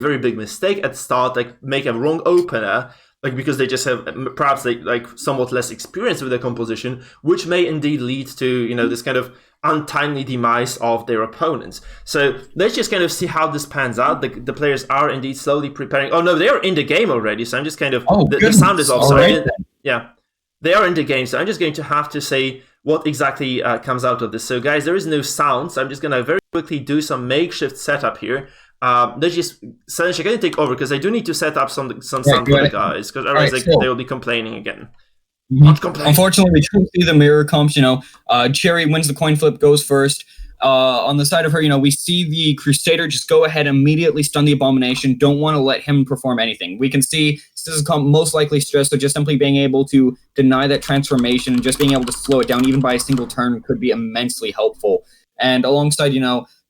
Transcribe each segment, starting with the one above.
very big mistake at the start, like make a wrong opener, like because they just have perhaps like somewhat less experience with their composition, which may indeed lead to this kind of untimely demise of their opponents. So let's just kind of see how this pans out. The players are indeed slowly preparing. Oh no, they are in the game already. So I'm just kind of the sound is off. So right, yeah, they are in the game. So I'm just going to have to say what exactly comes out of this. So guys, there is no sound. So I'm just going to very quickly do some makeshift setup here. Let's just Salisha, can you take over, because I do need to set up some sound for the guys, because otherwise they will be complaining again. Not complaining. Unfortunately, we can't see the mirror comps. Cherry wins the coin flip, goes first. On the side of her, we see the Crusader just go ahead and immediately stun the Abomination. Don't want to let him perform anything. We can see Scissors comp most likely stressed, so just simply being able to deny that transformation and just being able to slow it down even by a single turn could be immensely helpful. And alongside,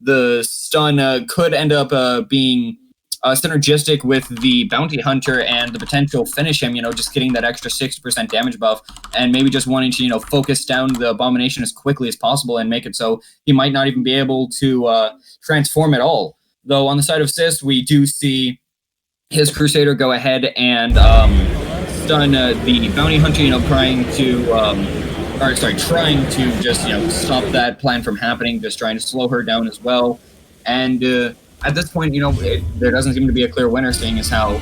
the stun could end up being synergistic with the Bounty Hunter and the potential finish him, just getting that extra 60% damage buff, and maybe just wanting to, focus down the Abomination as quickly as possible and make it so he might not even be able to transform at all. Though on the side of CEST, we do see his Crusader go ahead and stun the Bounty Hunter, trying to just, stop that plan from happening, just trying to slow her down as well. And at this point, there doesn't seem to be a clear winner, seeing as how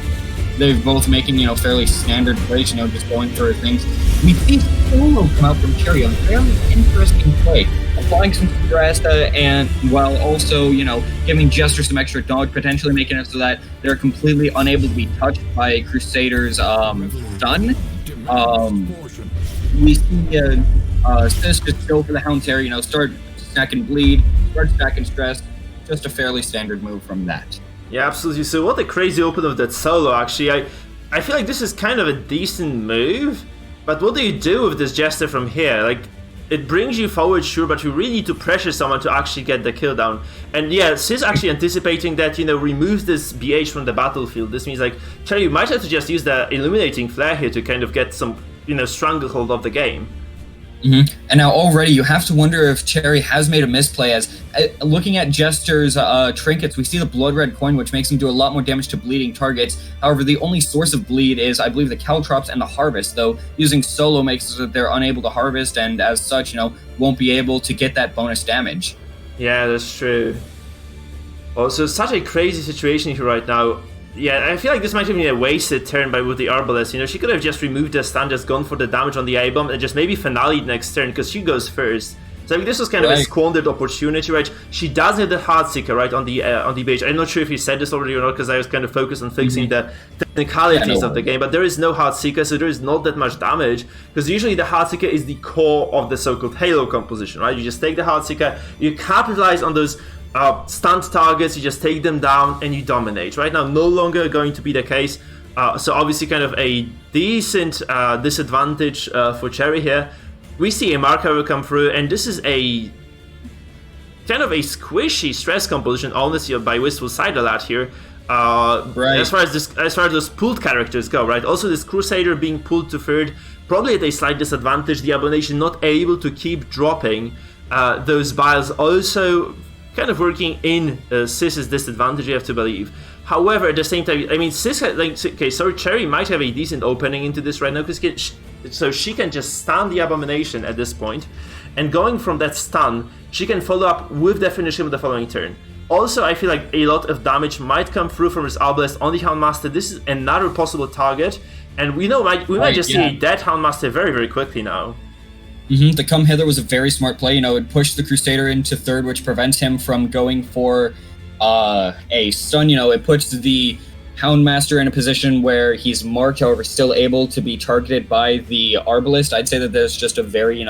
they're both making, fairly standard plays, just going for things. We see Solo come out from Cherry, a very interesting play, applying some stress and while also, giving Jester some extra dodge, potentially making it so that they're completely unable to be touched by Crusader's stun. We see Sis just go for the Hound Terror, start stacking bleed, start stacking stress. Just a fairly standard move from that. Yeah, absolutely. So what a crazy open of that solo, actually. I feel like this is kind of a decent move, but what do you do with this Jester from here? Like, it brings you forward, sure, but you really need to pressure someone to actually get the kill down. And yeah, Sis actually anticipating that, removes this BH from the battlefield. This means, like, Cherry, you might have to just use the Illuminating Flare here to kind of get some, stranglehold of the game. Mm-hmm. And now already you have to wonder if Cherry has made a misplay, as looking at Jester's trinkets, we see the blood red coin, which makes him do a lot more damage to bleeding targets. However, the only source of bleed is, I believe, the Caltrops and the Harvest, though using Solo makes it so that they're unable to harvest, and as such, won't be able to get that bonus damage. Yeah, that's true. Also, such a crazy situation here right now. Yeah, I feel like this might have been a wasted turn with the Arbalest. She could have just removed the stun, just gone for the damage on the A-bomb, and just maybe finale'd next turn, because she goes first. So I think this was kind of a squandered opportunity, right? She does have the Heartseeker, right, on the BH. I'm not sure if you said this already or not, because I was kind of focused on fixing the technicalities of the game, but there is no Heartseeker, so there is not that much damage, because usually the Heartseeker is the core of the so-called Halo composition, right? You just take the Heartseeker, you capitalize on those stunned targets, you just take them down and you dominate. Right now, no longer going to be the case. So obviously kind of a decent disadvantage for Cherry here. We see a Marker will come through, and this is a kind of a squishy stress composition, honestly, by Wistful Sight a lot here. Right. As far as those pulled characters go, right? Also, this Crusader being pulled to third, probably at a slight disadvantage. The Abomination not able to keep dropping those vials, also kind of working in Sis's disadvantage, you have to believe. However, at the same time, I mean, Sis, Cherry might have a decent opening into this right now, because so she can just stun the Abomination at this point, and going from that stun, she can follow up with the finish him of the following turn. Also, I feel like a lot of damage might come through from this Arbalest on the Houndmaster. This is another possible target, and we might just see a dead Houndmaster very, very quickly now. Mm-hmm. The come hither was a very smart play. It pushed the Crusader into third, which prevents him from going for a stun. It puts the Houndmaster in a position where he's marked, however, still able to be targeted by the Arbalest. I'd say that there's just a very,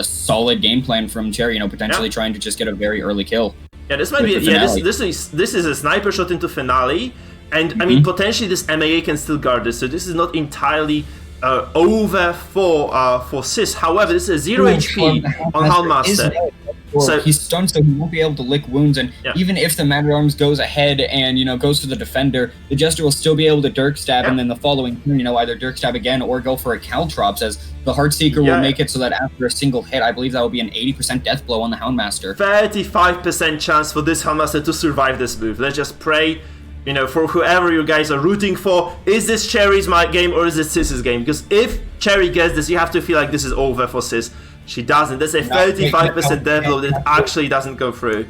solid game plan from Cherry, potentially trying to just get a very early kill. Yeah, this might be. Yeah, this is a sniper shot into finale, and I mean potentially this MAA can still guard this, so this is not entirely over for Sis. However, this is a 0 HP on Houndmaster. So he's stunned, so he won't be able to lick wounds, and even if the Man at Arms goes ahead and goes for the defender, the Jester will still be able to Dirk Stab, and then the following turn, either Dirk Stab again or go for a Caltrops, as the Heartseeker will make it so that after a single hit, I believe that will be an 80% death blow on the Houndmaster. 35% chance for this Houndmaster to survive this move. Let's just pray You know, for whoever you guys are rooting for, is this Cherry's game or is it Sis's game? Because if Cherry gets this, you have to feel like this is over for Sis. She doesn't. There's a 35% death blow that actually doesn't go through.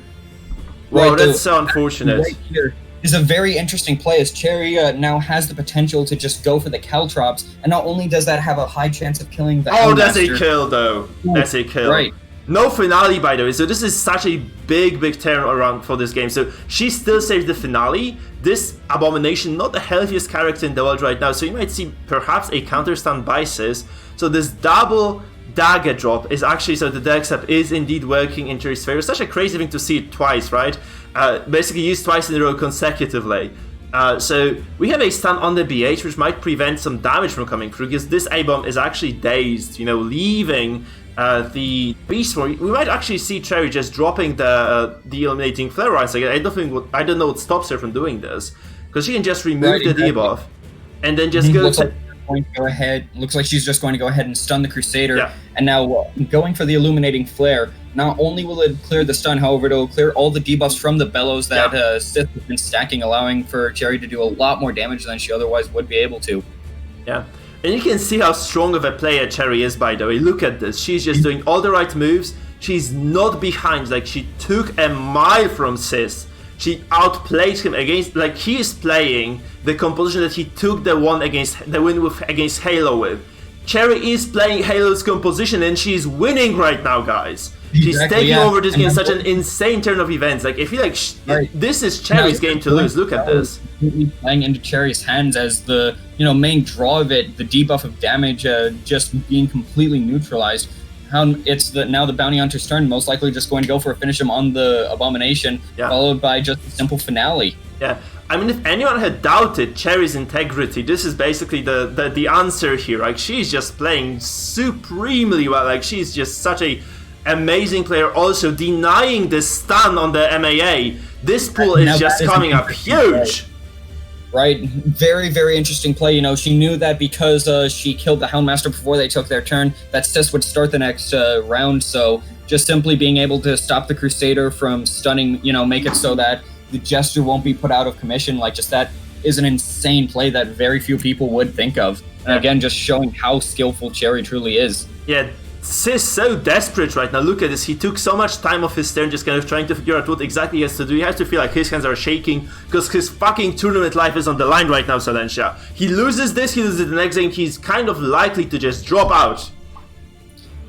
Whoa, Right, that's so unfortunate. Right here is a very interesting play as Cherry now has the potential to just go for the Caltrops, and not only does that have a high chance of killing the Oh, that's a Hellmaster, kill though. That's a kill. Right. No finale, by the way, so this is such a big turnaround for this game. So she still saved the finale. This Abomination, not the healthiest character in the world right now, so you might see perhaps a counter stun by Sis. So this double dagger drop is actually, so the dex up is indeed working in Cherry's favor. Such a crazy thing to see it twice, right? Basically used twice in a row consecutively. So we have a stun on the BH, which might prevent some damage from coming through, because this A-bomb is actually dazed, you know, leaving the Beast Form. We might actually see Cherry just dropping the eliminating flare rise again. I don't know what stops her from doing this, because she can just remove the debuff and then just go to... Going to go ahead. Looks like she's just going to go ahead and stun the Crusader. And now going for the illuminating flare. Not only will it clear the stun, however, it will clear all the debuffs from the bellows that Sith has been stacking, allowing for Cherry to do a lot more damage than she otherwise would be able to. Yeah. And you can see how strong of a player Cherry is, by the way. Look at this. She's just doing all the right moves. She's not behind. Like, she took a mile from Sis. She outplayed him against, like, he is playing the composition that he took the win against Halo with. Cherry is playing Halo's composition and she's winning right now, guys. She's taking over this game, such an insane turn of events. Like, I feel like this is Cherry's game to lose. Look at this. Playing into Cherry's hands as the main draw of it, the debuff of damage just being completely neutralized. It's now the Bounty Hunter's turn, most likely just going to go for a finish him on the Abomination, followed by just a simple finale. Yeah, I mean, if anyone had doubted Cherry's integrity, this is basically the answer here. Like, she's just playing supremely well. Like, she's just such a amazing player. Also, denying the stun on the MAA. This pool is just coming up huge. Right, very, very interesting play. You know, she knew that because she killed the Houndmaster before they took their turn, that Sis would start the next round. So just simply being able to stop the Crusader from stunning, make it so that the Jester won't be put out of commission. Like, just that is an insane play that very few people would think of. And again, just showing how skillful Cherry truly is. Yeah. Sis so desperate right now. Look at this. He took so much time off his turn just kind of trying to figure out what exactly he has to do. He has to feel like his hands are shaking because his fucking tournament life is on the line right now, Silentia. He loses this, he loses the next game. He's kind of likely to just drop out.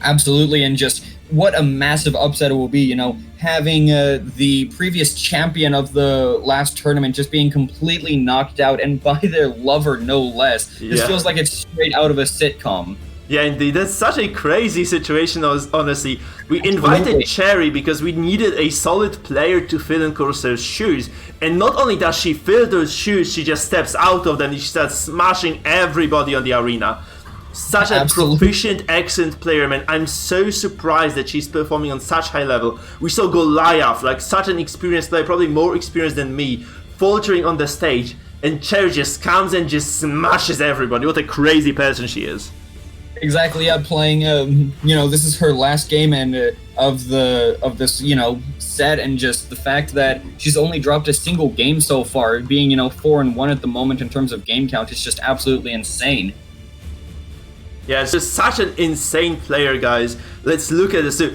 Absolutely, and just what a massive upset it will be, having the previous champion of the last tournament just being completely knocked out, and by their lover, no less. This feels like it's straight out of a sitcom. Yeah, indeed. That's such a crazy situation, honestly. We invited Cherry because we needed a solid player to fill in Corsair's shoes. And not only does she fill those shoes, she just steps out of them and she starts smashing everybody on the arena. Such a proficient, excellent player, man. I'm so surprised that she's performing on such high level. We saw Goliath, like such an experienced player, probably more experienced than me, faltering on the stage. And Cherry just comes and just smashes everybody. What a crazy person she is. Exactly, playing, this is her last game and of this, set, and just the fact that she's only dropped a single game so far, being, 4-1 at the moment in terms of game count, is just absolutely insane. Yeah, it's just such an insane player, guys. Let's look at this. So,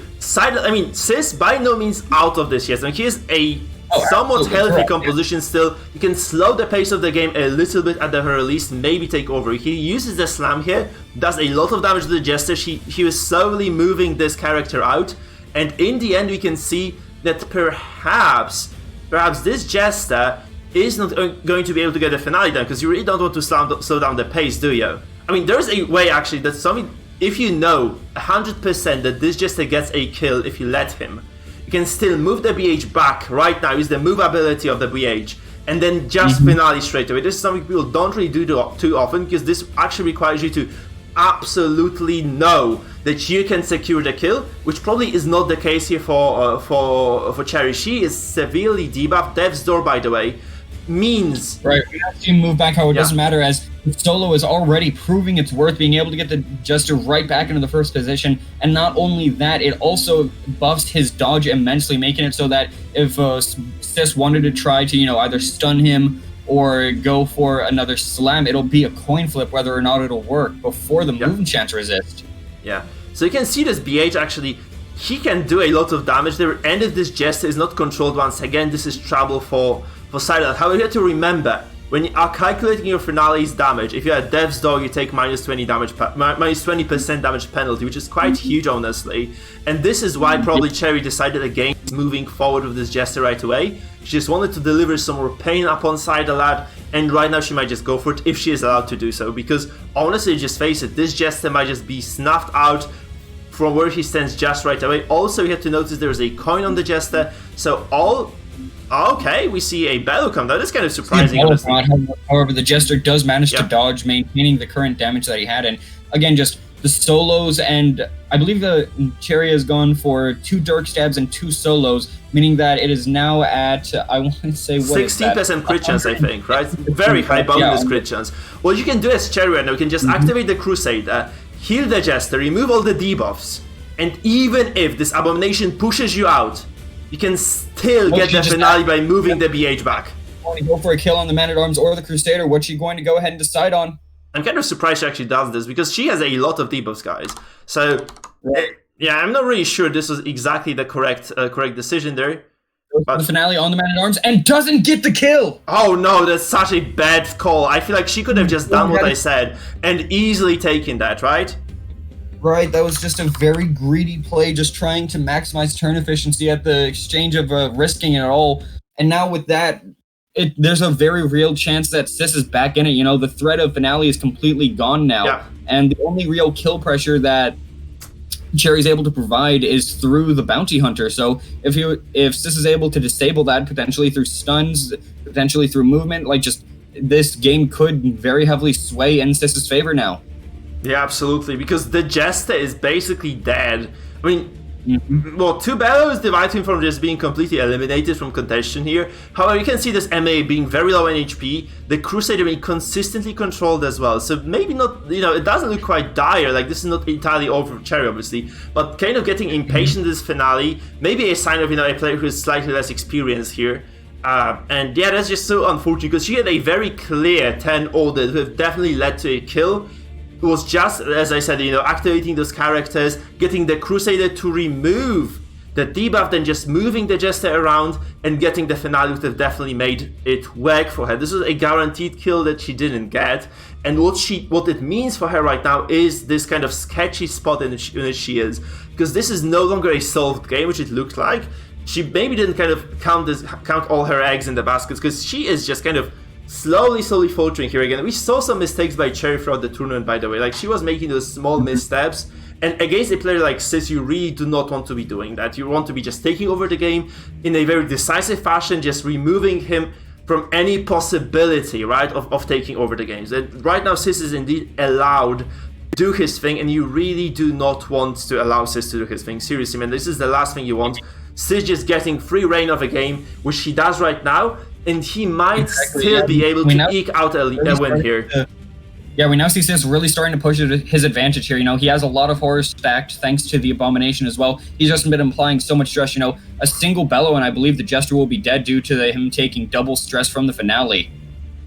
Sis by no means out of this yet. I mean, he is a somewhat healthy composition still. You can slow the pace of the game a little bit at the very least, maybe take over. He uses the slam here, does a lot of damage to the Jester. He was slowly moving this character out, and in the end we can see that perhaps this Jester is not going to be able to get a finale done, because you really don't want to slow down the pace, do you? I mean, there's a way actually that if you know 100% that this Jester gets a kill if you let him, you can still move the BH back right now, use the move ability of the BH, and then just finale straight away. This is something people don't really do too often, because this actually requires you to absolutely know that you can secure the kill, which probably is not the case here for Cherry. She is severely debuffed. Death's Door, by the way, means... Right, we have to move back how it doesn't matter, as Solo is already proving its worth, being able to get the Jester right back into the first position, and not only that, it also buffs his dodge immensely, making it so that if Sis wanted to try to, either stun him or go for another slam, it'll be a coin flip whether or not it'll work before the movement chance resist. Yeah, so you can see this BH actually, he can do a lot of damage there, and if this Jester is not controlled once again, this is trouble for Silent. However, you have to remember, when you are calculating your finale's damage, if you're a Death's Dog, you take minus 20% damage penalty, which is quite huge, honestly. And this is why probably Cherry decided against moving forward with this Jester right away. She just wanted to deliver some more pain upon Lad, and right now she might just go for it if she is allowed to do so. Because honestly, just face it, this Jester might just be snuffed out from where he stands just right away. Also, you have to notice there's a coin on the Jester, so okay, we see a Bellow come down. That's kind of surprising. However, the Jester does manage to dodge, maintaining the current damage that he had. And again, just the solos, and I believe the Cherry has gone for 2 Dark Stabs and 2 solos, meaning that it is now at, I want to say, what 60% crit chance, I think, right? Very high bonus crit chance. What you can do as Cherry right now, you can just activate the Crusader, heal the Jester, remove all the debuffs, and even if this Abomination pushes you out, you can still get the finale by moving the BH back. Want to go for a kill on the Man-at-Arms or the Crusader? What's she going to go ahead and decide on? I'm kind of surprised she actually does this, because she has a lot of debuffs, guys. So, yeah, I'm not really sure this was exactly the correct decision there. But the finale on the Man-at-Arms and doesn't get the kill! Oh no, that's such a bad call. I feel like she could have just done what I said and easily taken that, right? Right, that was just a very greedy play, just trying to maximize turn efficiency at the exchange of risking it all. And now with that, there's a very real chance that Sis is back in it. You know, the threat of finale is completely gone now. And the only real kill pressure that Cherry's able to provide is through the Bounty Hunter. So if Sis is able to disable that, potentially through stuns, potentially through movement, like just this game could very heavily sway in Sis's favor now. Yeah, absolutely, because the Jester is basically dead. I mean, well, 2 Bellows divide him from just being completely eliminated from contention here. However, you can see this MA being very low in HP, the Crusader being consistently controlled as well. So maybe not, you know, it doesn't look quite dire, like this is not entirely over for Cherry, obviously, but kind of getting impatient in this finale, maybe a sign of, you know, a player who is slightly less experienced here. And yeah, that's just so unfortunate, because she had a very clear 10 order that would have definitely led to a kill. It was just, as I said, you know, activating those characters, getting the Crusader to remove the debuff, then just moving the Jester around and getting the finale would have definitely made it work for her. This was a guaranteed kill that she didn't get, and what it means for her right now is this kind of sketchy spot in which she is, because this is no longer a solved game, which it looked like. She maybe didn't kind of count all her eggs in the baskets, because she is just kind of slowly faltering here again. We saw some mistakes by Cherry throughout the tournament, by the way. Like, she was making those small missteps, and against a player like Sis, you really do not want to be doing that. You want to be just taking over the game in a very decisive fashion, just removing him from any possibility, right, of taking over the games. And right now, Sis is indeed allowed to do his thing, and you really do not want to allow Sis to do his thing. Seriously, man, this is the last thing you want. Sis just getting free reign of a game, which he does right now, and he might still be able to eke out a win here. Yeah, we now see Sis really starting to push his advantage here. You know, he has a lot of horror stacked thanks to the Abomination as well. He's just been implying so much stress. You know, a single Bellow, and I believe the Jester will be dead due to him taking double stress from the finale.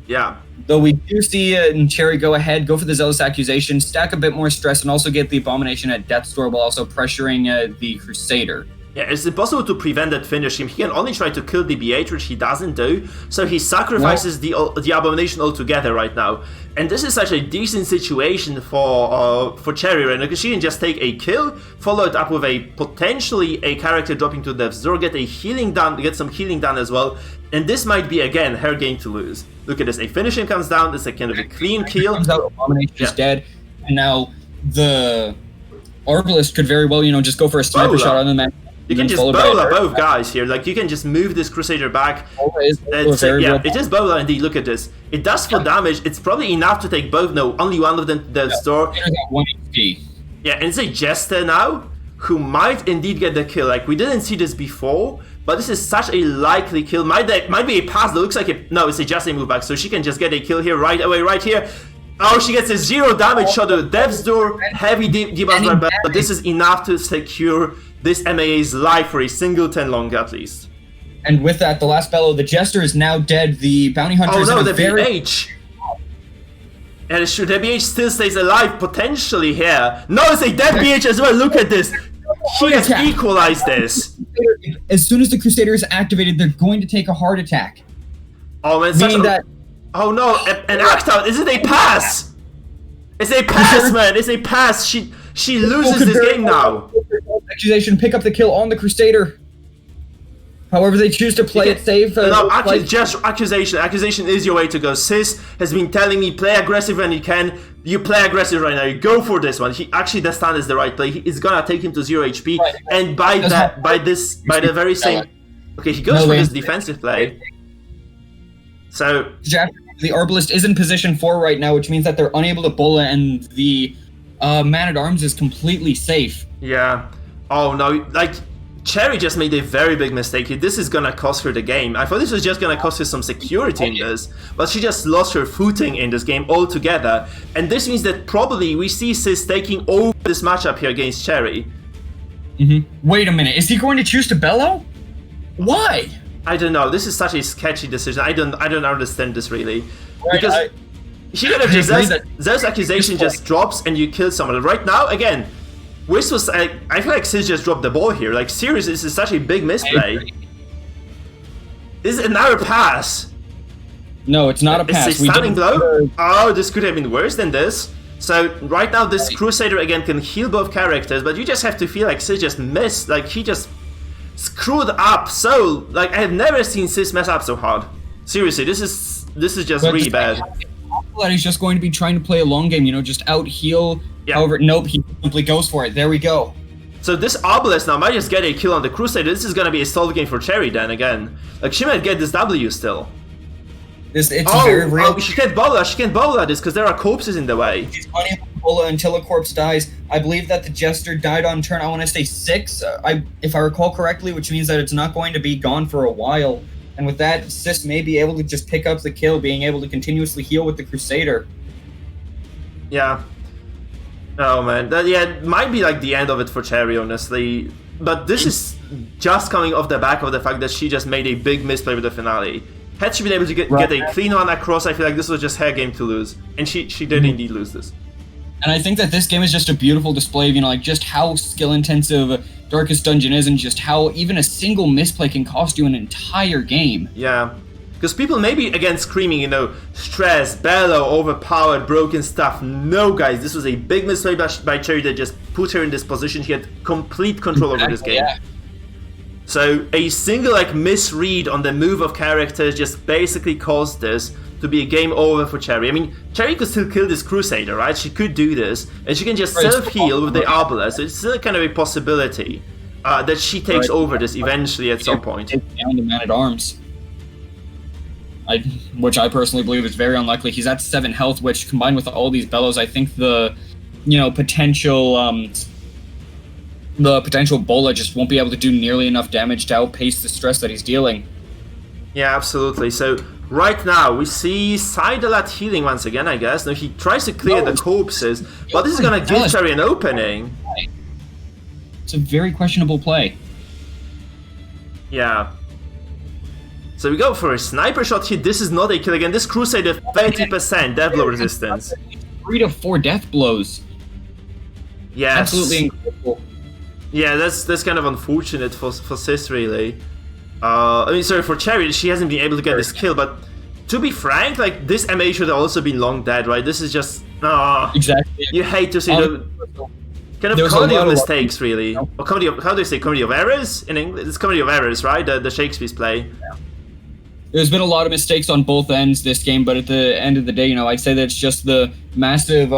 Yeah. Though we do see Cherry go for the Zealous Accusation, stack a bit more stress, and also get the Abomination at Death's Door while also pressuring the Crusader. Yeah, it's impossible to prevent that finish him. He can only try to kill the BH, which he doesn't do. So he sacrifices the Abomination altogether right now. And this is such a decent situation for Cherry right now, because she can just take a kill, follow it up with a potentially a character dropping to Death's Door, get some healing done as well. And this might be, again, her game to lose. Look at this, a finishing comes down, it's a kind of a clean kill. Abomination is dead, and now the Arbalist could very well, you know, just go for a sniper shot on the man. You can just Bola both guys here. Like, you can just move this Crusader back. It is Bola indeed. Look at this. It does full damage. It's probably enough to take both. No, only one of them Death's Door. Yeah, and it's a Jester now who might indeed get the kill. Like, we didn't see this before, but this is such a likely kill. Might be a pass that looks like it. No, it's a Jester move back, so she can just get a kill here right away, right here. Oh, she gets a 0 damage shot to Death's Door. Heavy debuff, but this is enough to secure this MAA's life for a single 10 long at least. And with that, the last bellow, the Jester is now dead. The Bounty Hunter is Oh no, in the a very... BH! And the BH still stays alive, potentially here. No, it's a dead BH as well, look at this! She has equalized this! As soon as the Crusader is activated, they're going to take a heart attack. Oh man, Meaning that... Oh no, an act out! Is it a pass? It's a pass, man! It's a pass! She loses this game now! Accusation, pick up the kill on the Crusader. However, they choose to play it safe. No, just accusation. Accusation is your way to go. Sis has been telling me play aggressive when you can. You play aggressive right now. You go for this one. He actually, the stand is the right play. It's gonna take him to 0 HP, right. And by the very same. Okay, he goes for this defensive play. So the Arbalist is in position 4 right now, which means that they're unable to bullet, and the Man-at-Arms is completely safe. Yeah. Oh no, like. Cherry just made a very big mistake here. This is gonna cost her the game. I thought this was just gonna cost her some security in this, but she just lost her footing in this game altogether. And this means that probably we see Sis taking over this matchup here against Cherry. Wait a minute, is he going to choose to bellow? Why? I don't know. This is such a sketchy decision. I don't understand this really. Because she could have just Zeus accusation just drops and you kill someone. Right now, again. Wiz was, I feel like Sis just dropped the ball here. Like, seriously, this is such a big misplay. This is another pass. No, it's not a pass. It's a stunning blow? Oh, this could have been worse than this. So, right now, this Crusader, again, can heal both characters, but you just have to feel like Sis just missed. Like, he just screwed up so... Like, I have never seen Sis mess up so hard. Seriously, this is just really bad. That he's just going to be trying to play a long game, you know, just out-heal... Yeah. However, nope, he simply goes for it. There we go. So this Obelisk now might just get a kill on the Crusader. This is going to be a solid game for Cherry then again. Like, she might get this W still. It's very real. Oh, she can't bola this because there are corpses in the way. She's unable to bola until a corpse dies. I believe that the Jester died on turn, I want to say 6, if I recall correctly, which means that it's not going to be gone for a while. And with that, Sis may be able to just pick up the kill, being able to continuously heal with the Crusader. Yeah. Oh man, it might be like the end of it for Cherry, honestly. But this is just coming off the back of the fact that she just made a big misplay with the finale. Had she been able to get a clean one across, I feel like this was just her game to lose. And she did indeed lose this. And I think that this game is just a beautiful display of, you know, like just how skill-intensive Darkest Dungeon is, and just how even a single misplay can cost you an entire game. Yeah. Because people may be, again, screaming, you know, stress, bellow, overpowered, broken stuff. No, guys, this was a big mistake by Cherry that just put her in this position. She had complete control over this game. Yeah. So a single, like, misread on the move of characters just basically caused this to be a game over for Cherry. I mean, Cherry could still kill this Crusader, right? She could do this, and she can just self-heal with the Obelisk. So it's still kind of a possibility that she takes over this eventually at some point. Down the Man-at-Arms. Which I personally believe is very unlikely. He's at 7 health, which combined with all these bellows, I think the potential Bola just won't be able to do nearly enough damage to outpace the stress that he's dealing. Yeah, absolutely. So right now we see Sidelat healing once again, I guess. Now he tries to clear the corpses, but this is gonna give Cherry an opening. It's a very questionable play. Yeah. So we go for a sniper shot here. This is not a kill again. This Crusader 30% death blow resistance. 3 to 4 death blows. Yes. Absolutely incredible. Yeah, that's kind of unfortunate for Sis, really. I mean, sorry, for Cherry, she hasn't been able to get this kill, but to be frank, like, this MA should have also been long dead, right? This is just... exactly. You hate to see the... Kind of comedy of mistakes, really. Or comedy of... How do they say? Comedy of errors? In English? It's comedy of errors, right? The Shakespeare's play. Yeah. There's been a lot of mistakes on both ends this game, but at the end of the day, you know, I'd say that it's just the massive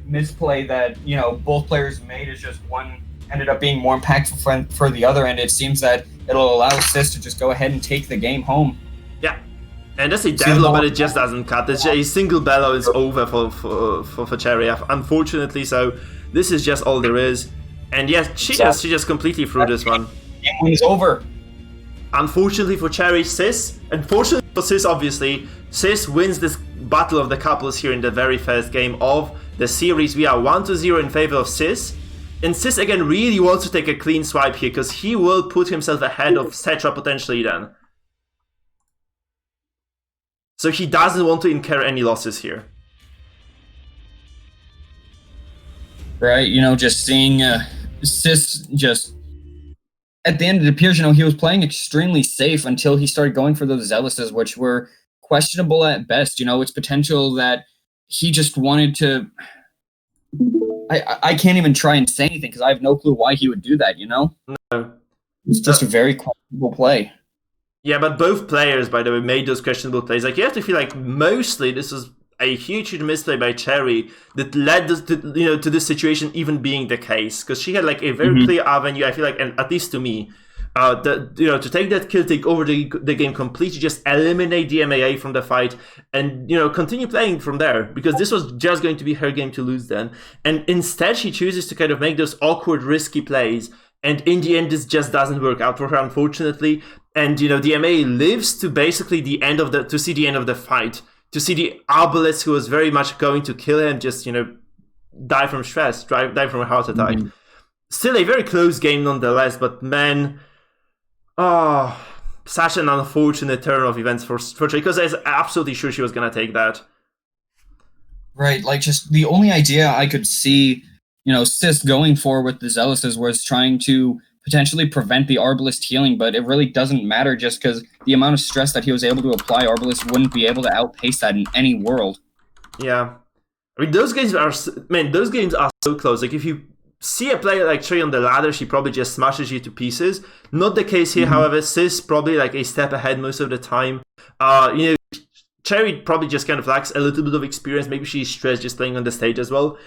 misplay that, you know, both players made is just one ended up being more impactful for the other, and it seems that it'll allow Sis to just go ahead and take the game home. Yeah. And that's a deadlock, but it just doesn't cut. It's a single bellow is over for Cherry, unfortunately, so this is just all there is. And yes, she just completely threw this one. Game 1 is over. Unfortunately for Cherry, Sis, unfortunately for Sis, obviously, Sis wins this battle of the couples here in the very first game of the series. We are 1-0 in favor of Sis. And Sis again really wants to take a clean swipe here because he will put himself ahead of Cetra potentially then. So he doesn't want to incur any losses here. Right, you know, just seeing Sis just... At the end, it appears, you know, he was playing extremely safe until he started going for those zealous's, which were questionable at best. You know, it's potential that he just wanted to... I can't even try and say anything because I have no clue why he would do that, you know? No. It's just a very questionable play. Yeah, but both players, by the way, made those questionable plays. Like, you have to feel like mostly this was a huge misplay by Cherry that led us to, you know, to this situation even being the case. Because she had like a very clear avenue, I feel like, and at least to me, to take that kill, take over the game completely, just eliminate the MAA from the fight, and, you know, continue playing from there, because this was just going to be her game to lose then. And instead, she chooses to kind of make those awkward, risky plays, and in the end, this just doesn't work out for her, unfortunately. And, you know, the MAA lives to basically to see the end of the fight, to see the Arbalest, who was very much going to kill him, just, you know, die from stress, die from a heart attack. Still a very close game nonetheless, but man... Oh, such an unfortunate turn of events for Cherry, because I was absolutely sure she was going to take that. Right, like, just the only idea I could see, you know, Sis going for with the Zealous's was trying to potentially prevent the Arbalest healing, but it really doesn't matter just because the amount of stress that he was able to apply, Arbalest wouldn't be able to outpace that in any world. Yeah. I mean, those games are so close. Like, if you see a player like Cherry on the ladder, she probably just smashes you to pieces. Not the case here, however. Sis probably like a step ahead most of the time. You know, Cherry probably just kind of lacks a little bit of experience. Maybe she's stressed just playing on the stage as well.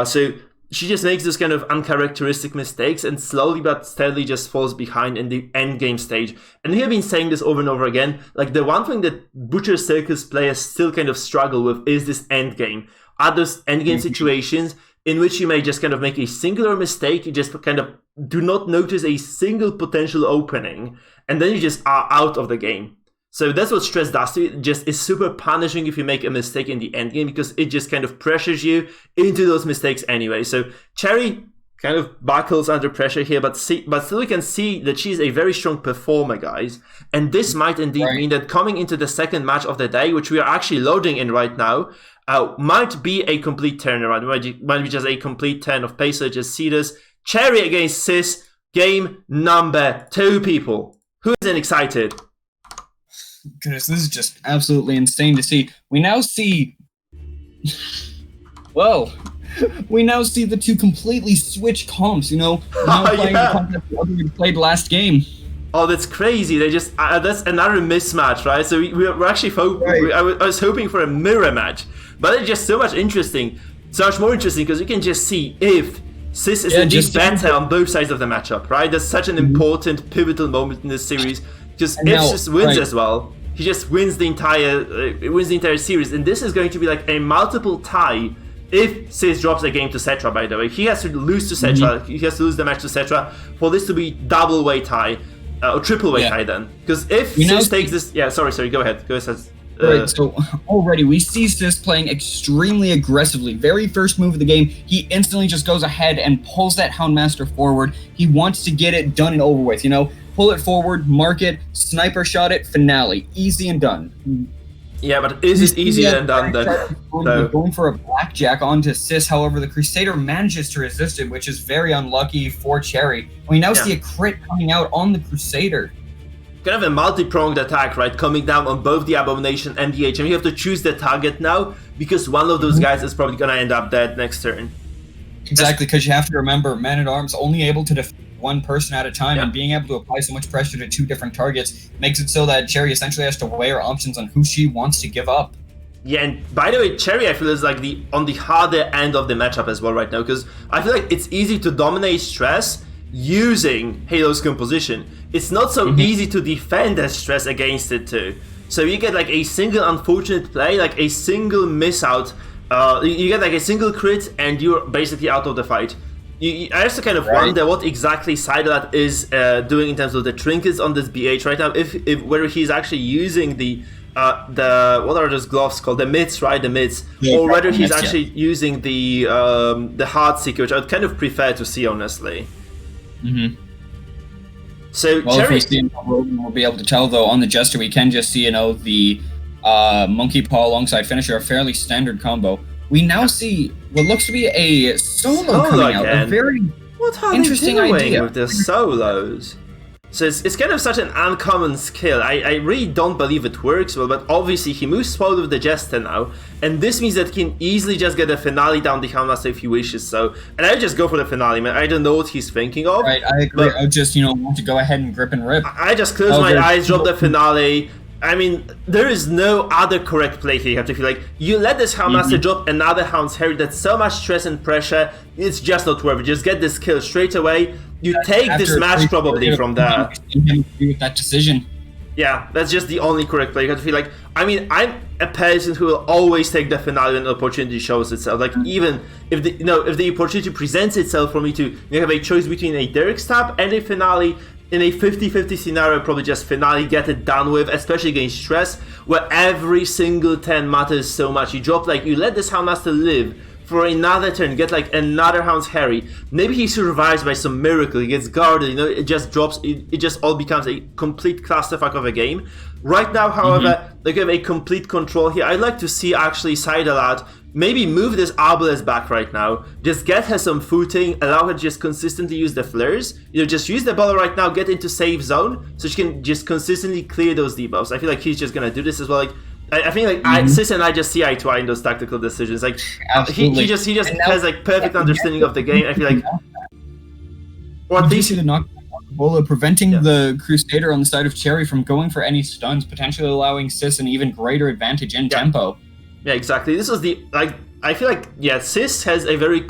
So she just makes those kind of uncharacteristic mistakes and slowly but steadily just falls behind in the endgame stage. And we have been saying this over and over again. Like, the one thing that Butcher Circus players still kind of struggle with is this endgame. Are those endgame situations in which you may just kind of make a singular mistake, you just kind of do not notice a single potential opening, and then you just are out of the game. So that's what stress does to you. It just is super punishing if you make a mistake in the endgame, because it just kind of pressures you into those mistakes anyway. So Cherry kind of buckles under pressure here, but still you can see that she's a very strong performer, guys. And this might indeed mean that coming into the second match of the day, which we are actually loading in right now, might be a complete turnaround. Might be just a complete turn of pace. So just see this. Cherry against Sis, game number 2, people. Who isn't excited? Goodness, this is just absolutely insane to see. We now see... Well, we now see the two completely switched comps, you know? Now playing the comp that the other one played last game. Oh, that's crazy. They just... that's another mismatch, right? So we're actually... I was hoping for a mirror match. But it's just so much more interesting, because you can just see if Sis is indeed better on both sides of the matchup, right? That's such an important, pivotal moment in this series. Because if Sis wins as well, he just wins the entire series. And this is going to be like a multiple tie if Sis drops a game to Cetra, by the way. He has to lose to Cetra. He has to lose the match to Cetra for this to be double way tie. Or triple way tie then. Because if Sis takes this... Yeah, sorry, go ahead. Go ahead. Right, so already we see Sis playing extremely aggressively. Very first move of the game, he instantly just goes ahead and pulls that Houndmaster forward. He wants to get it done and over with, you know? Pull it forward, mark it, sniper shot it, finale. Easy and done. Yeah, but is it easier than done then? Going for a blackjack onto Sis, however, the Crusader manages to resist it, which is very unlucky for Cherry. We now see a crit coming out on the Crusader. Kind of a multi-pronged attack, right? Coming down on both the Abomination and the HM. You have to choose the target now, because one of those guys is probably gonna end up dead next turn. Exactly, because you have to remember, Man-at-Arms only able to defend one person at a time, and being able to apply so much pressure to 2 different targets makes it so that Cherry essentially has to weigh her options on who she wants to give up. Yeah, and by the way, Cherry, I feel, is like on the harder end of the matchup as well right now, because I feel like it's easy to dominate stress using Halo's composition. It's not so easy to defend that stress against it too. So you get like a single unfortunate play, like a single miss out, you get like a single crit and you're basically out of the fight. I have to kind of wonder what exactly Sidelat is doing in terms of the trinkets on this BH right now, if whether he's actually using the what are those gloves called? The mitts, right? The mitts, Yeah, or whether he's mitts, actually using the heart seeker, which I'd kind of prefer to see, honestly. Mm-hmm. So Well, Cherry, if we see we'll be able to tell though on the Jester we can just see the Monkey Paw alongside Finisher, a fairly standard combo. We now see what looks to be a solo coming out. A very what are interesting they doing idea. with the solos? So it's kind of such an uncommon skill. I really don't believe it works well, but obviously he moves forward with the Jester now, and this means that he can easily just get a finale down the Houndmaster if he wishes so. And I just go for the finale, man. I don't know what he's thinking of. Right, I agree. I just want to go ahead and grip and rip. I just close my eyes, drop the finale. I mean, there is no other correct play here. You have to feel like you let this Houndmaster drop another Hound's Harry. That's so much stress and pressure. It's just not worth it. Just get this kill straight away. You take this match probably from there. With that decision. Yeah, that's just the only correct play. You have to feel like, I mean, I'm a person who will always take the finale when the opportunity shows itself. Like, even if if the opportunity presents itself for me to have a choice between a Derek stab and a finale, in a 50-50 scenario, probably just finale, get it done with, especially against stress, where every single turn matters so much. You let this Houndmaster live for another turn, get like another Hound's Harry. Maybe he survives by some miracle, he gets guarded, it just drops, it just all becomes a complete clusterfuck of a game. Right now, however, they have a complete control here. I'd like to see actually Sidelat maybe move this Arbalest back right now, just get her some footing, allow her to just consistently use the flares, just use the ball right now, get into safe zone, so she can just consistently clear those debuffs. I feel like he's just gonna do this as well. Like, I think like Sis and I just see eye to eye in those tactical decisions. Like he just has like perfect understanding of the game. I feel like, or at least the knock Bola preventing the Crusader on the side of Cherry from going for any stuns, potentially allowing Sis an even greater advantage in tempo. Yeah, exactly. This was I feel like, Sis has a very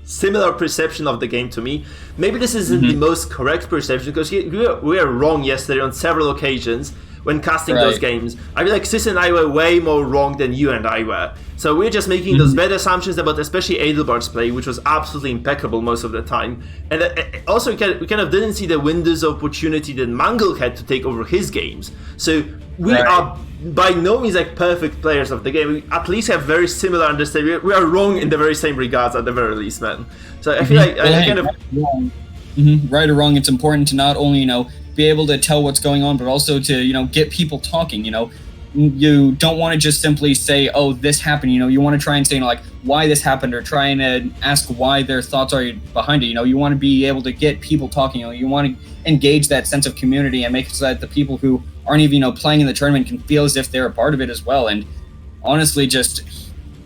similar perception of the game to me. Maybe this isn't the most correct perception, because we were wrong yesterday on several occasions when casting those games. I feel like Sis and I were way more wrong than you and I were. So we're just making those bad assumptions about especially Adelbard's play, which was absolutely impeccable most of the time. And also we kind of didn't see the windows of opportunity that Mangle had to take over his games. So we are by no means like perfect players of the game. We at least have very similar understanding. We are wrong in the very same regards at the very least, man. So I feel like I kind of... Right or wrong, it's important to not only, be able to tell what's going on, but also to, get people talking, You don't want to just simply say, oh, this happened, you want to try and say, like, why this happened, or try and ask why their thoughts are behind it. You want to be able to get people talking, you want to engage that sense of community and make it so that the people who aren't even, playing in the tournament can feel as if they're a part of it as well. And honestly, just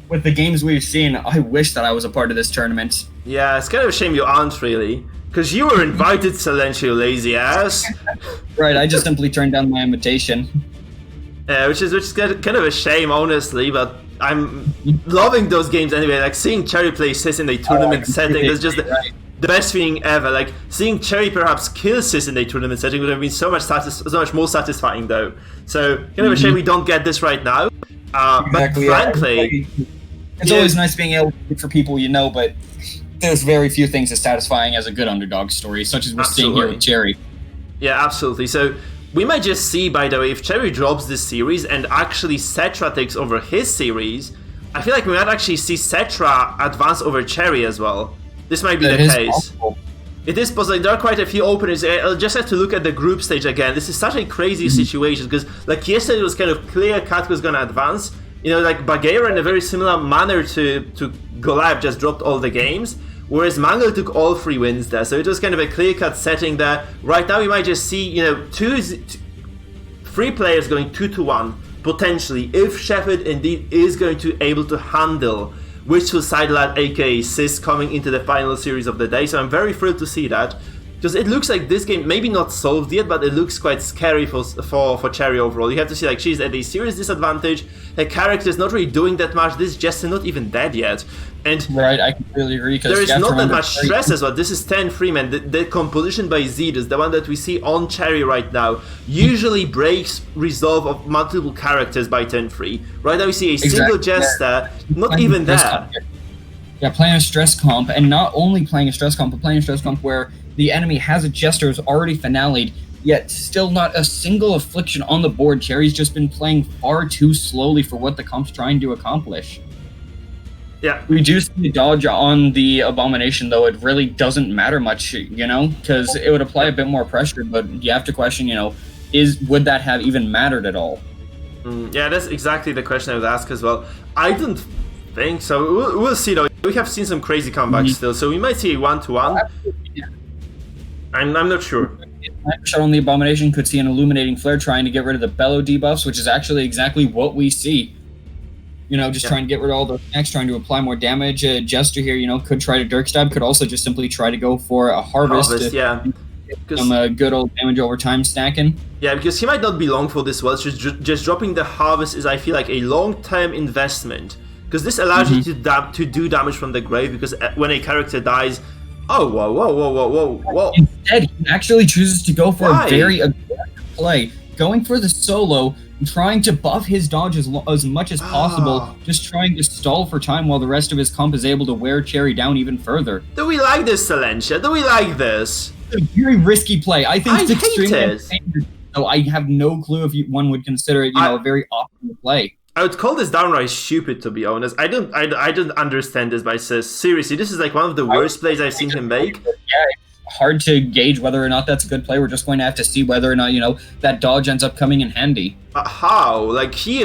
with the games we've seen, I wish that I was a part of this tournament. Yeah, it's kind of a shame you aren't, really. Because you were invited, Silencio, lazy ass. Right, I just simply turned down my invitation. Yeah, which is kind of a shame, honestly, but I'm loving those games anyway. Like, seeing Cherry play Sis in a tournament setting is just the best feeling ever. Like, seeing Cherry perhaps kill Sis in a tournament setting would have been so much more satisfying, though. So, kind of a shame we don't get this right now. But frankly... It's always nice being able to do it for people but there's very few things as satisfying as a good underdog story, such as we're seeing here with Cherry. Yeah, absolutely. So we might just see, by the way, if Cherry drops this series and actually Cetra takes over his series, I feel like we might actually see Cetra advance over Cherry as well. This might be the case. Possible. It is possible. Like, there are quite a few openers. I'll just have to look at the group stage again. This is such a crazy situation, because like yesterday it was kind of clear Kat was going to advance. Like Bagheera in a very similar manner to Goliath just dropped all the games, whereas Mangle took all 3 wins there. So it was kind of a clear-cut setting there. Right now we might just see, 3 players going 2-1, potentially, if Shepard indeed is going to able to handle Witchful Sidelat, aka Sis, coming into the final series of the day. So I'm very thrilled to see that. Because it looks like this game, maybe not solved yet, but it looks quite scary for Cherry overall. You have to see, like, she's at a serious disadvantage. Her character is not really doing that much. This Jester not even dead yet. And right, I completely agree. There is not that much stress as well. This is 10-3, man. The composition by Zedus, the one that we see on Cherry right now, usually breaks resolve of multiple characters by 10-3. Right now we see a single Jester, not even there. Yeah, playing a stress comp, and not only playing a stress comp, but playing a stress comp where the enemy has a Jester who's already finale'd. yet still not a single affliction on the board. Cherry's just been playing far too slowly for what the comp's trying to accomplish. Yeah. We do see a dodge on the Abomination, though it really doesn't matter much, because it would apply a bit more pressure, but you have to question, would that have even mattered at all? Yeah, that's exactly the question I would ask as well. I don't think so. We'll see, though. We have seen some crazy comebacks still, so we might see a 1-to-1. Yeah. I'm not sure. Shot on the Abomination, could see an Illuminating Flare trying to get rid of the Bellow debuffs, which is actually exactly what we see. Trying to get rid of all those attacks, trying to apply more damage. Jester here, could try to Dirk Stab, could also just simply try to go for a Harvest. Yeah. Some good old damage over time stacking. Yeah, because he might not be long for this one. Just dropping the Harvest is, I feel like, a long-term investment. Because this allows you to do damage from the grave, because when a character dies... Oh, whoa. Instead, he actually chooses to go for a very aggressive play, going for the solo, trying to buff his dodge as much as possible, just trying to stall for time while the rest of his comp is able to wear Cherry down even further. Do we like this, Silentia? Do we like this? It's a very risky play. I think it's hate extremely it. entertaining. So I have no clue if one would consider it, a very optimal play. I would call this downright stupid, to be honest. I don't understand this by CEST. Seriously, this is like one of the worst plays I've seen him make. Yeah, it's hard to gauge whether or not that's a good play. We're just going to have to see whether or not, that dodge ends up coming in handy. How? Like, he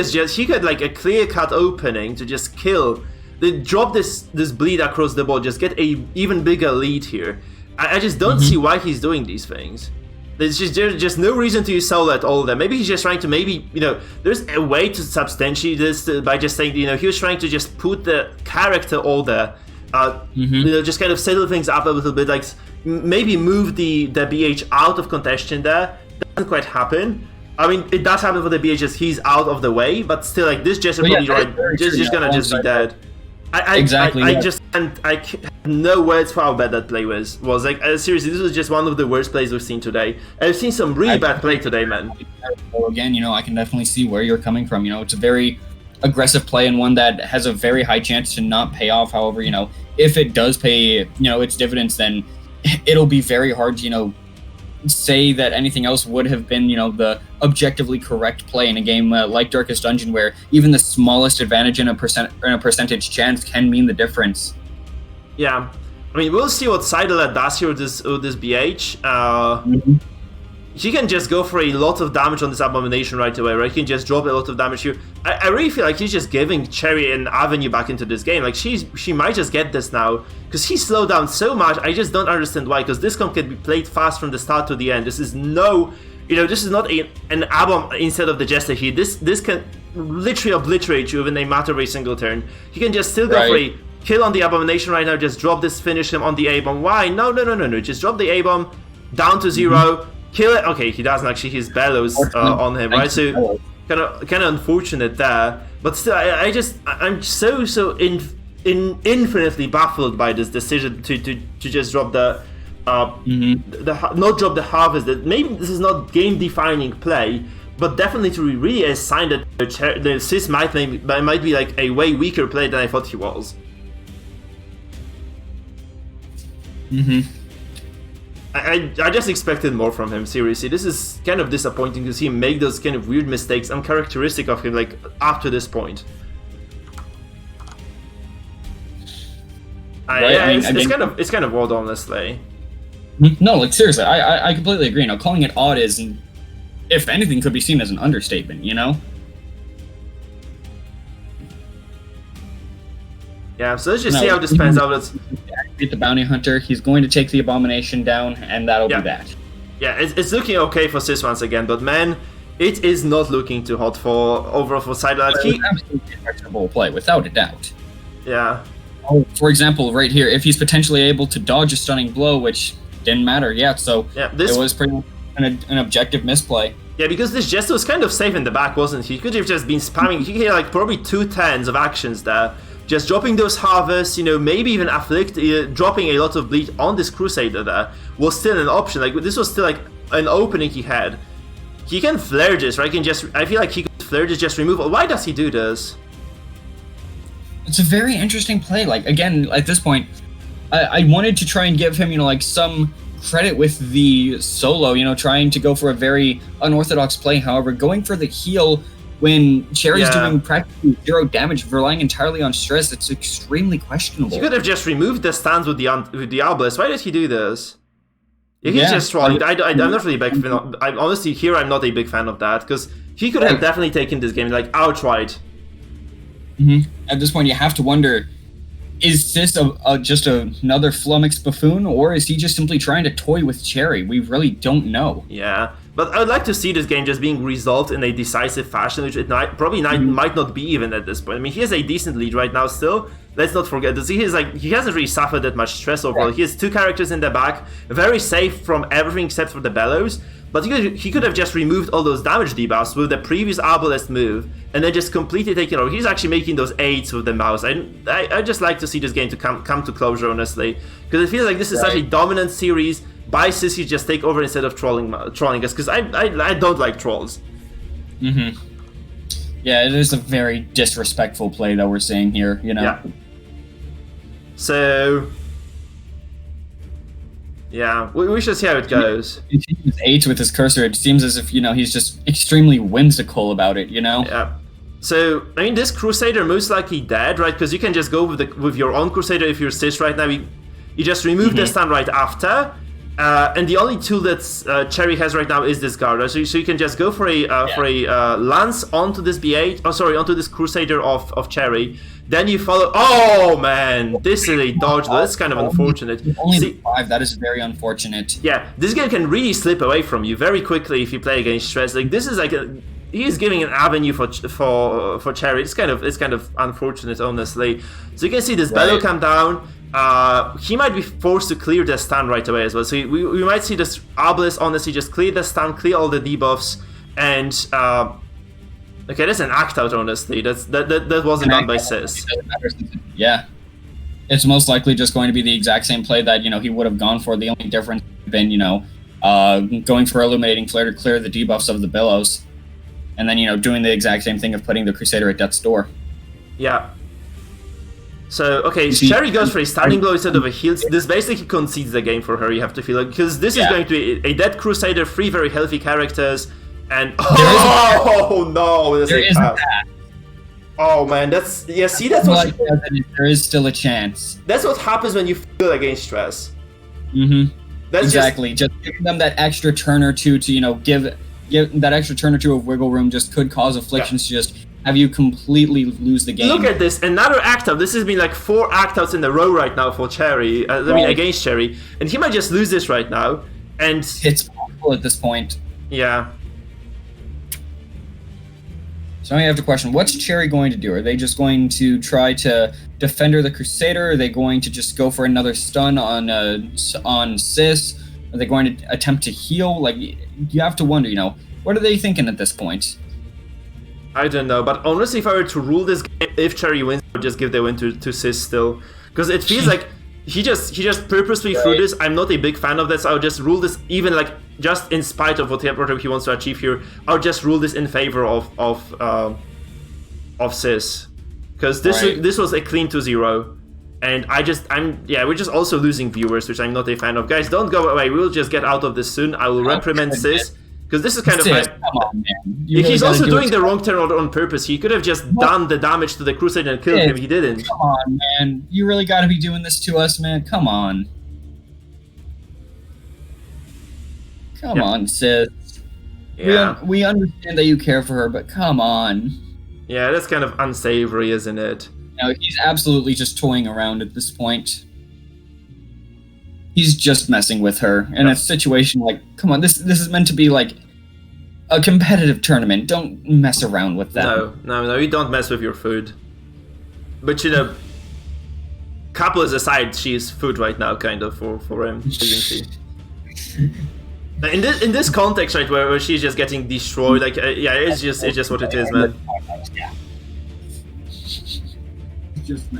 got like a clear-cut opening to just kill. They drop this bleed across the board, just get a even bigger lead here. I just don't see why he's doing these things. There's just no reason to use solo at all there. Maybe he's just trying to there's a way to substantiate this by just saying, he was trying to just put the character order, just kind of settle things up a little bit, like maybe move the BH out of contention there. Doesn't quite happen. I mean, it does happen for the BH as he's out of the way, but seriously, like this Jester probably just gonna just be dead. Exactly. I have no words for how bad that play was. Like, seriously, this was just one of the worst plays we've seen today. I've seen some really bad play today, man. Again, I can definitely see where you're coming from. It's a very aggressive play and one that has a very high chance to not pay off. However, if it does pay, its dividends, then it'll be very hard to, say that anything else would have been, the objectively correct play in a game like Darkest Dungeon, where even the smallest advantage in a percentage chance can mean the difference. Yeah, I mean, we'll see what Sidelet does here with this BH. He can just go for a lot of damage on this Abomination right away, right? He can just drop a lot of damage here. I really feel like he's just giving Cherry an avenue back into this game. Like, she might just get this now, because he slowed down so much. I just don't understand why, because this comp can be played fast from the start to the end. This is this is not an Abom instead of the Jester here. This can literally obliterate you within a matter of a single turn. He can just still go for a kill on the Abomination right now, just drop this, finish him on the A-bomb. Why? No. Just drop the A-bomb down to 0. Kill it. Okay, he doesn't actually. His bellows on him, right? So kind of unfortunate there. But still, I'm so infinitely baffled by this decision to just drop the not drop the Harvest. That maybe this is not game defining play, but definitely to really a sign that the CEST might be like a way weaker play than I thought he was. I just expected more from him, seriously. This is kind of disappointing to see him make those kind of weird mistakes, uncharacteristic of him, like, up to this point. It's kind of odd, honestly. No, like, seriously, I completely agree. Calling it odd is, if anything, could be seen as an understatement, Yeah, so let's just see how this pans out. Let's beat the Bounty Hunter. He's going to take the Abomination down, and that'll be that. Yeah, it's looking okay for CEST once again, but man, it is not looking too hot for overall for Sidelet. Absolutely questionable play, without a doubt. Yeah. Oh, for example, right here, if he's potentially able to dodge a stunning blow, which didn't matter yet, so it was pretty much an objective misplay. Yeah, because this Jester was kind of safe in the back, wasn't he? He could have just been spamming. He had like probably 2 turns of actions there. Just dropping those Harvests, maybe even Afflict, dropping a lot of bleed on this Crusader there was still an option. Like, this was still like an opening he had. He can flare this, right? I feel like he could flare this, just remove. Why does he do this? It's a very interesting play. Like, again, at this point, I wanted to try and give him, like, some credit with the solo, trying to go for a very unorthodox play. However, going for the heal when Cherry's doing practically 0 damage, relying entirely on stress, it's extremely questionable. He could have just removed the stance with the Obelisk. Why did he do this? Yeah, he's just trolling. I'm not really a big fan of, honestly, here I'm not a big fan of that, because he could have definitely taken this game, like, outright. At this point, you have to wonder, is this just another flummoxed buffoon, or is he just simply trying to toy with Cherry? We really don't know. Yeah, but I would like to see this game just being resolved in a decisive fashion, which it probably might not be even at this point. I mean, he has a decent lead right now still. Let's not forget that he hasn't really suffered that much stress overall. He has 2 characters in the back, very safe from everything except for the bellows. But he could have just removed all those damage debuffs with the previous Obelisk move, and then just completely taken over. He's actually making those 8s with the mouse. I just like to see this game to come to closure, honestly, because it feels like this is such a dominant series. By Sissy just take over instead of trolling us, because I don't like trolls. Yeah, it is a very disrespectful play that we're seeing here, Yeah. So, yeah, we should see how it goes. He continues 8 with his cursor. It seems as if, he's just extremely whimsical about it, Yeah. So, I mean, this Crusader most likely dead, right? Because you can just go with your own Crusader if you're Sis right now. You just remove the stun right after. And the only tool that Cherry has right now is this guard, right? So you can just go for a lance onto this B8. Oh, sorry, onto this Crusader of Cherry. Then you follow. Oh man, this is a dodge. That's kind of unfortunate. Only 5. That is very unfortunate. Yeah, this game can really slip away from you very quickly if you play against stress. Like this is like he's giving an avenue for Cherry. It's kind of unfortunate, honestly. So you can see this Bellow come down. He might be forced to clear the stun right away as well. So we might see this Obelisk honestly just clear the stun, clear all the debuffs, and okay, that's an act out, honestly. That wasn't done by Sis. Yeah. It's most likely just going to be the exact same play that, he would have gone for. The only difference would have been, going for Illuminating Flare to clear the debuffs of the Billows. And then, doing the exact same thing of putting the Crusader at death's door. Yeah. So, okay, Cherry goes for a standing blow instead of a heal. This basically concedes the game for her, you have to feel like, because this is going to be a dead Crusader, 3 very healthy characters, and no, there is a path. Oh man, that's what there is still a chance. That's what happens when you feel against stress. That's exactly. Just giving them that extra turn or two to give that extra turn or two of wiggle room just could cause afflictions to just have you completely lose the game. Look at this, another act out. This has been like 4 act outs in a row right now for Cherry. I mean, against Cherry, and he might just lose this right now. And it's possible at this point. Yeah. So I have to question, what's Cherry going to do? Are they just going to try to defender the Crusader? Are they going to just go for another stun on Sis? Are they going to attempt to heal? Like, you have to wonder, what are they thinking at this point? I don't know, but honestly, if I were to rule this game, if Cherry wins, I would just give the win to Sis still. Because it feels like he just purposely threw this. I'm not a big fan of this. I would just rule this, even like just in spite of whatever he wants to achieve here. I would just rule this in favor of Sis, because this was a clean 2-0, and we're just also losing viewers, which I'm not a fan of. Guys, don't go away. We'll just get out of this soon. I will reprimand Sis. Because this is kind of like... Come on, man. He's also doing the wrong turn on purpose. He could have just done the damage to the Crusader and killed him. He didn't. Come on, man. You really gotta be doing this to us, man. Come on. Come on, Sis. Yeah. We understand that you care for her, but come on. Yeah, that's kind of unsavory, isn't it? No, he's absolutely just toying around at this point. He's just messing with her in a situation like, come on, this is meant to be like a competitive tournament. Don't mess around with that. No, you don't mess with your food. But couple is aside, she's food right now, kind of for him, isn't she? In this context, right, where she's just getting destroyed, like it's just what it is, man.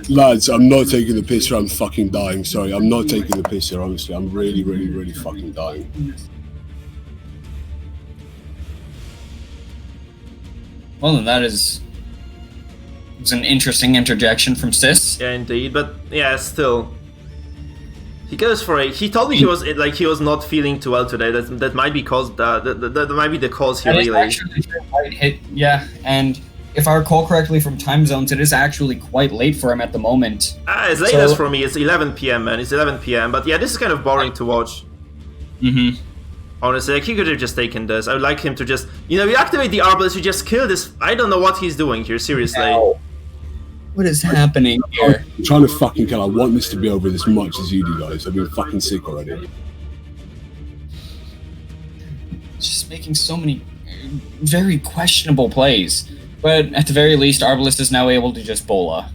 Lads, I'm not taking the piss here, I'm fucking dying. Sorry, I'm not taking the piss here, honestly. I'm really, really, really fucking dying. Well, then it's an interesting interjection from Sis. Yeah, indeed, but yeah, still. He goes for it. He told me he was not feeling too well today. That might be cause that might be the cause here, really. Actually quite hit, yeah, and if I recall correctly from time zones, it is actually quite late for him at the moment. It's late as for me. It's 11 p.m. man. It's 11 p.m. But yeah, this is kind of boring to watch. Honestly, like, he could have just taken this. I would like him to just, reactivate the arbalist to just kill this. I don't know what he's doing here, seriously. Ow. What is happening here? I'm trying to fucking kill. I want this to be over as much as you do, guys. I've been fucking sick already. Just making so many very questionable plays. But at the very least, Arbalist is now able to just bola.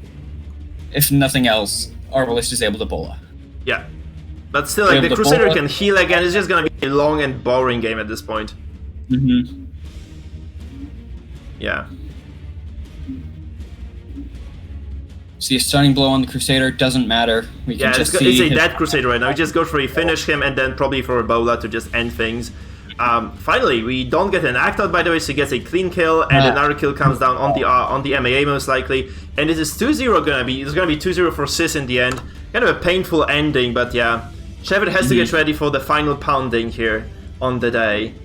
If nothing else, Arbalist is able to bola. Yeah. But still, like, the Crusader can heal again. It's just gonna be a long and boring game at this point. Yeah. See, a stunning blow on the Crusader doesn't matter. We can just see it's a dead Crusader right now. We just go for a finish him and then probably for a bola to just end things. Finally, we don't get an act out, by the way, so he gets a clean kill, and another kill comes down on the MAA most likely. And it is 2-0 gonna be. It's gonna be 2-0 for CEST in the end. Kind of a painful ending, but yeah. Shepard has to get ready for the final pounding here on the day.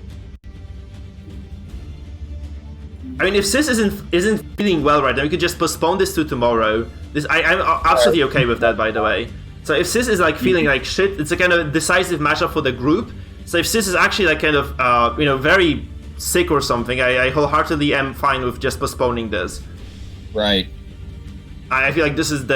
I mean, if CEST isn't feeling well right now, we could just postpone this to tomorrow. I'm absolutely okay with that, by the way. So if CEST is like feeling like shit, it's a kind of decisive matchup for the group. So if CEST is actually like kind of very sick or something, I wholeheartedly am fine with just postponing this. Right. I feel like this is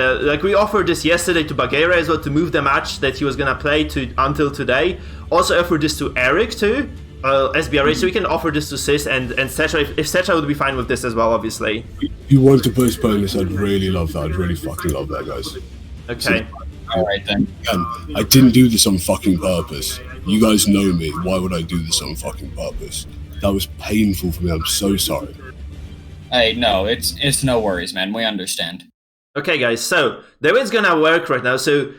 we offered this yesterday to Bagheera as well to move the match that he was gonna play until today. Also offered this to Eric too, SBRA, so we can offer this to CEST and Setra if Setra would be fine with this as well, obviously. If you want to postpone this, I'd really love that. I'd really fucking love that, guys. Okay. Alright then. I didn't do this on fucking purpose. You guys know me. Why would I do this on fucking purpose? That was painful for me. I'm so sorry. Hey, no, it's no worries, man. We understand. Okay, guys, so the way it's gonna work right now, so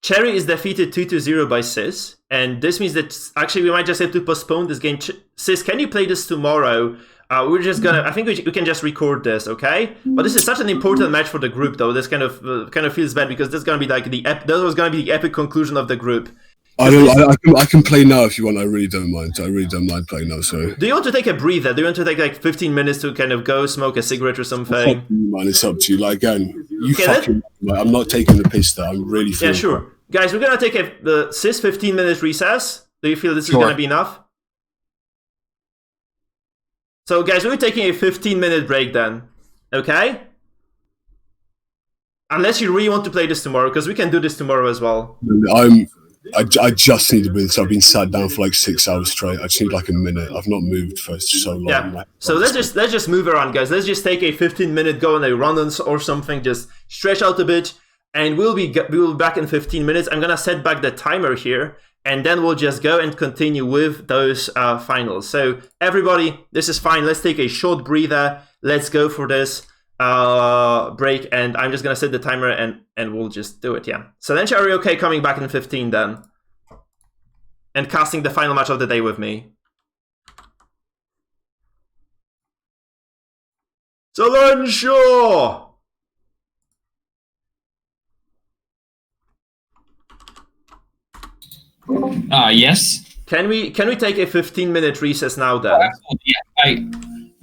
Cherry is defeated 2-0 by CEST, and this means that actually we might just have to postpone this game. CEST, can you play this tomorrow? We're just gonna, I think we can just record this, okay? But this is such an important match for the group, though. This kind of feels bad because this is gonna be like that was gonna be the epic conclusion of the group. I can play now if you want. I really don't mind. I really don't mind playing now. So, do you want to take a breather? Do you want to take like 15 minutes to kind of go smoke a cigarette or something? Man, it's up to you. Like, again, I'm not taking the piss there. I'm really feeling. Yeah, sure, guys. We're gonna take the CEST 15-minute recess. Do you feel this is gonna be enough? So, guys, we're taking a 15-minute break then. Okay. Unless you really want to play this tomorrow, because we can do this tomorrow as well. I just need to breathe. So I've been sat down for like 6 hours straight. I just need like a minute. I've not moved for so long. Yeah. So let's just move around, guys. Let's just take a 15-minute go on a run or something. Just stretch out a bit, and we'll be back in 15 minutes. I'm gonna set back the timer here, and then we'll just go and continue with those finals. So everybody, this is fine. Let's take a short breather. Let's go for this break, and I'm just gonna set the timer and we'll just do it. Yeah. So then are you okay coming back in 15 then and casting the final match of the day with me? Silencio! Yes. Can we take a 15-minute recess now then? Yeah,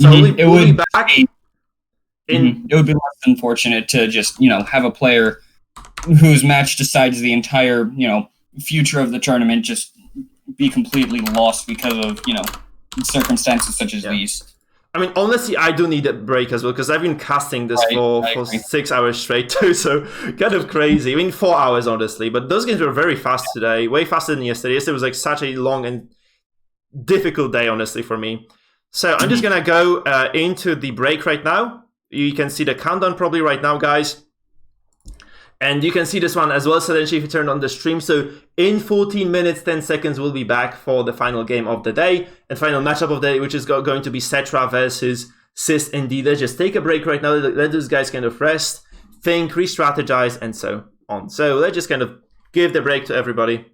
So we'll be back. It would be less unfortunate to just, have a player whose match decides the entire, future of the tournament just be completely lost because of, circumstances such as these. I mean, honestly, I do need a break as well, because I've been casting this for 6 hours straight too, so kind of crazy. I mean, 4 hours, honestly, but those games were very fast today, way faster than yesterday. Yesterday was like such a long and difficult day, honestly, for me. So I'm just going to go into the break right now. You can see the countdown probably right now, guys. And you can see this one as well, so then if you turn on the stream. So in 14 minutes, 10 seconds, we'll be back for the final game of the day and final matchup of the day, which is going to be Setra versus CEST indeed. Let's just take a break right now. Let those guys kind of rest, think, re-strategize, and so on. So let's just kind of give the break to everybody.